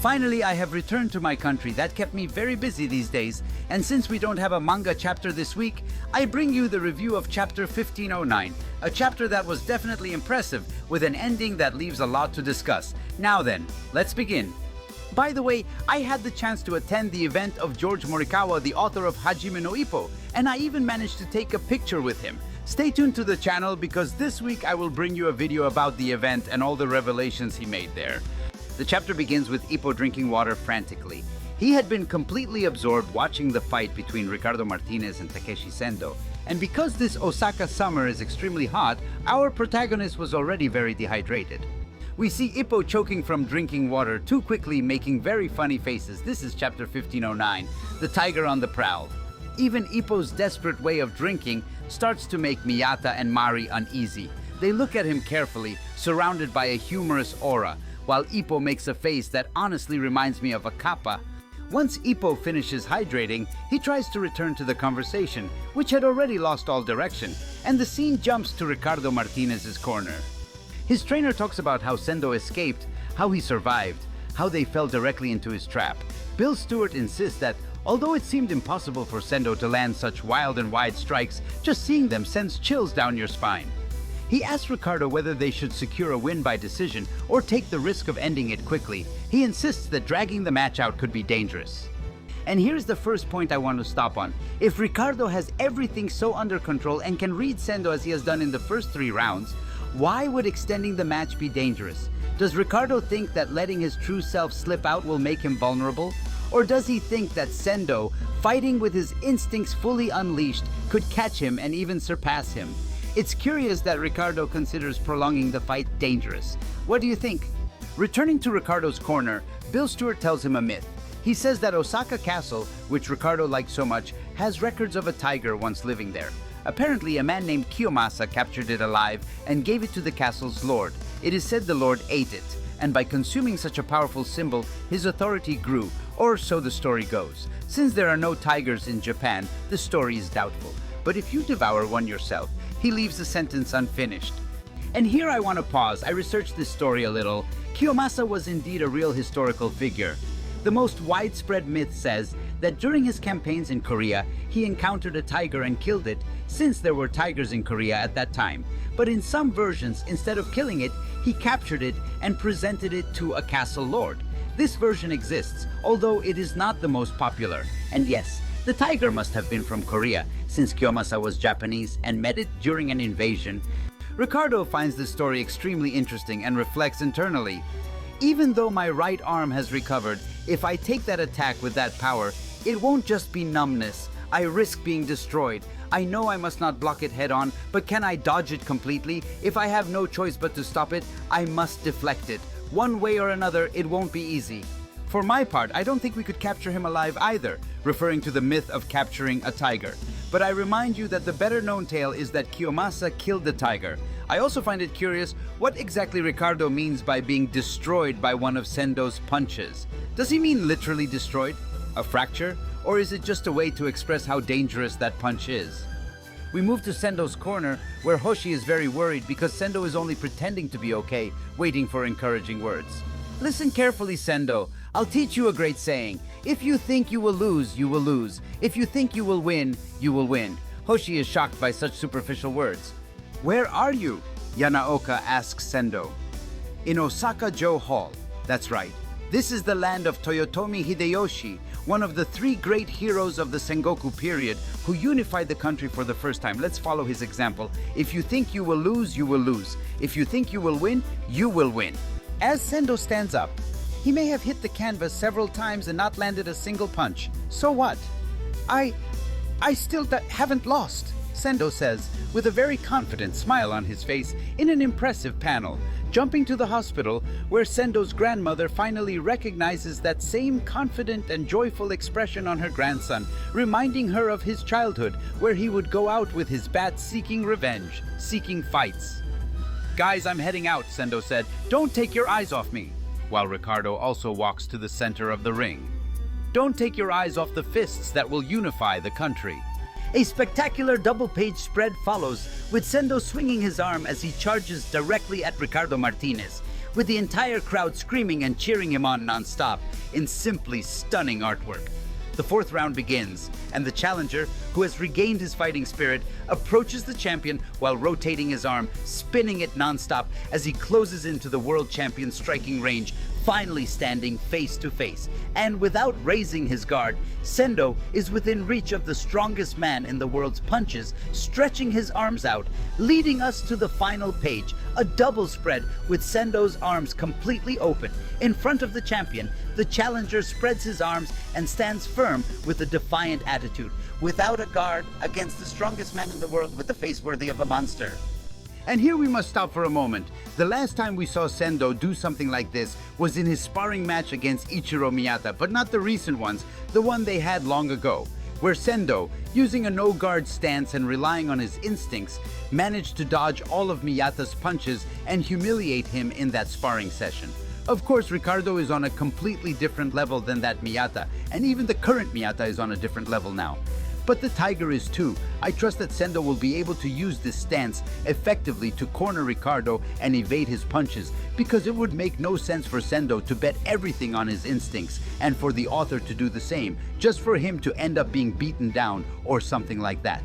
Finally, I have returned to my country. That kept me very busy these days, and since we don't have a manga chapter this week, I bring you the review of chapter 1509, a chapter that was definitely impressive, with an ending that leaves a lot to discuss. Now then, let's begin. By the way, I had the chance to attend the event of George Morikawa, the author of Hajime no Ippo, and I even managed to take a picture with him. Stay tuned to the channel because this week I will bring you a video about the event and all the revelations he made there. The chapter begins with Ippo drinking water frantically. He had been completely absorbed watching the fight between Ricardo Martinez and Takeshi Sendo, and because this Osaka summer is extremely hot, our protagonist was already very dehydrated. We see Ippo choking from drinking water too quickly, making very funny faces. This is chapter 1509, the tiger on the prowl. Even Ippo's desperate way of drinking starts to make Miyata and Mari uneasy. They look at him carefully, surrounded by a humorous aura, while Ippo makes a face that honestly reminds me of a kappa. Once Ippo finishes hydrating, he tries to return to the conversation, which had already lost all direction, and the scene jumps to Ricardo Martinez's corner. His trainer talks about how Sendo escaped, how he survived, how they fell directly into his trap. Bill Stewart insists that, although it seemed impossible for Sendo to land such wild and wide strikes, just seeing them sends chills down your spine. He asks Ricardo whether they should secure a win by decision or take the risk of ending it quickly. He insists that dragging the match out could be dangerous. And here's the first point I want to stop on. If Ricardo has everything so under control and can read Sendo as he has done in the first 3 rounds, why would extending the match be dangerous? Does Ricardo think that letting his true self slip out will make him vulnerable? Or does he think that Sendo, fighting with his instincts fully unleashed, could catch him and even surpass him? It's curious that Ricardo considers prolonging the fight dangerous. What do you think? Returning to Ricardo's corner, Bill Stewart tells him a myth. He says that Osaka Castle, which Ricardo likes so much, has records of a tiger once living there. Apparently, a man named Kiyomasa captured it alive and gave it to the castle's lord. It is said the lord ate it, and by consuming such a powerful symbol, his authority grew, or so the story goes. Since there are no tigers in Japan, the story is doubtful. But if you devour one yourself, he leaves the sentence unfinished. And here I want to pause. I researched this story a little. Kiyomasa was indeed a real historical figure. The most widespread myth says that during his campaigns in Korea, he encountered a tiger and killed it, since there were tigers in Korea at that time. But in some versions, instead of killing it, he captured it and presented it to a castle lord. This version exists, although it is not the most popular. And yes, the tiger must have been from Korea, since Kiyomasa was Japanese and met it during an invasion. Ricardo finds this story extremely interesting and reflects internally. Even though my right arm has recovered, if I take that attack with that power, it won't just be numbness. I risk being destroyed. I know I must not block it head on, but can I dodge it completely? If I have no choice but to stop it, I must deflect it. One way or another, it won't be easy. For my part, I don't think we could capture him alive either, referring to the myth of capturing a tiger. But I remind you that the better known tale is that Kiyomasa killed the tiger. I also find it curious what exactly Ricardo means by being destroyed by one of Sendo's punches. Does he mean literally destroyed? A fracture? Or is it just a way to express how dangerous that punch is? We move to Sendo's corner, where Hoshi is very worried because Sendo is only pretending to be okay, waiting for encouraging words. Listen carefully, Sendo. I'll teach you a great saying. If you think you will lose, you will lose. If you think you will win, you will win. Hoshi is shocked by such superficial words. Where are you? Yanaoka asks Sendo. In Osaka-jo Hall. That's right. This is the land of Toyotomi Hideyoshi, one of the 3 great heroes of the Sengoku period who unified the country for the first time. Let's follow his example. If you think you will lose, you will lose. If you think you will win, you will win. As Sendo stands up, he may have hit the canvas several times and not landed a single punch. So what? I still haven't lost, Sendo says, with a very confident smile on his face in an impressive panel, jumping to the hospital where Sendo's grandmother finally recognizes that same confident and joyful expression on her grandson, reminding her of his childhood where he would go out with his bat seeking revenge, seeking fights. Guys, I'm heading out, Sendo said. Don't take your eyes off me. While Ricardo also walks to the center of the ring. Don't take your eyes off the fists that will unify the country. A spectacular double-page spread follows, with Sendo swinging his arm as he charges directly at Ricardo Martinez. with the entire crowd screaming and cheering him on non-stop in simply stunning artwork. The fourth round begins, and the challenger, who has regained his fighting spirit, approaches the champion while rotating his arm, spinning it non-stop as he closes into the world champion's striking range, finally standing face to face. And without raising his guard, Sendo is within reach of the strongest man in the world's punches, stretching his arms out, leading us to the final page, a double spread with Sendo's arms completely open. In front of the champion, the challenger spreads his arms and stands firm with a defiant attitude, without a guard, against the strongest man in the world with a face worthy of a monster. And here we must stop for a moment. The last time we saw Sendo do something like this was in his sparring match against Ichiro Miyata, but not the recent ones, the one they had long ago, where Sendo, using a no-guard stance and relying on his instincts, managed to dodge all of Miyata's punches and humiliate him in that sparring session. Of course, Ricardo is on a completely different level than that Miyata, and even the current Miyata is on a different level now. But the Tiger is too. I trust that Sendo will be able to use this stance effectively to corner Ricardo and evade his punches, because it would make no sense for Sendo to bet everything on his instincts and for the author to do the same, just for him to end up being beaten down or something like that.